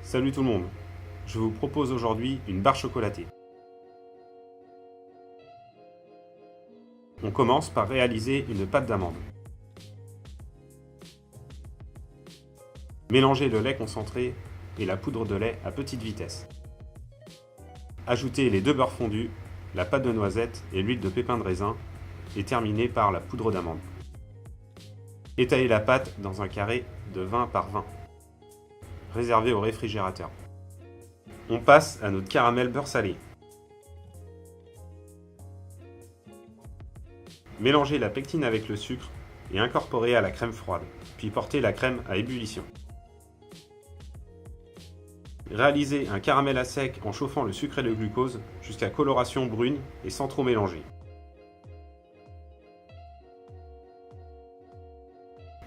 Salut tout le monde, je vous propose aujourd'hui une barre chocolatée. On commence par réaliser une pâte d'amande. Mélangez le lait concentré et la poudre de lait à petite vitesse. Ajoutez les 2 beurres fondus, la pâte de noisette et l'huile de pépins de raisin et terminez par la poudre d'amande. Étalez la pâte dans un carré de 20 par 20. Réservez au réfrigérateur. On passe à notre caramel beurre salé. Mélangez la pectine avec le sucre et incorporez à la crème froide, puis portez la crème à ébullition. Réalisez un caramel à sec en chauffant le sucre et le glucose jusqu'à coloration brune et sans trop mélanger.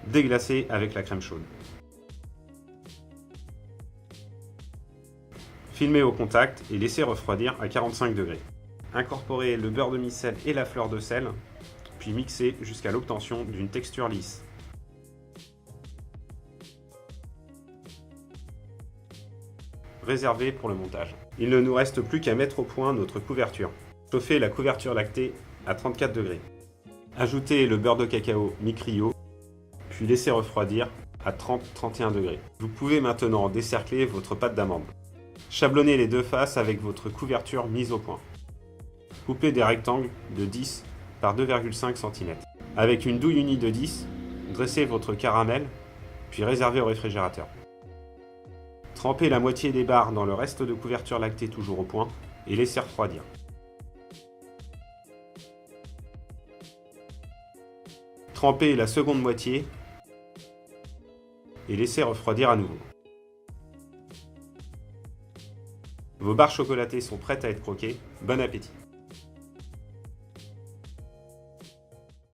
Déglacez avec la crème chaude. Filmez au contact et laissez refroidir à 45 degrés. Incorporez le beurre de micelle et la fleur de sel, puis mixez jusqu'à l'obtention d'une texture lisse. Réservé pour le montage. Il ne nous reste plus qu'à mettre au point notre couverture. Chauffez la couverture lactée à 34 degrés. Ajoutez le beurre de cacao mi-cryo, puis laissez refroidir à 30-31 degrés. Vous pouvez maintenant décercler votre pâte d'amande. Chablonnez les deux faces avec votre couverture mise au point. Coupez des rectangles de 10 par 2,5 cm. Avec une douille unie de 10, dressez votre caramel, puis réservez au réfrigérateur. Trempez la moitié des barres dans le reste de couverture lactée toujours au point et laissez refroidir. Trempez la seconde moitié et laissez refroidir à nouveau. Vos barres chocolatées sont prêtes à être croquées. Bon appétit!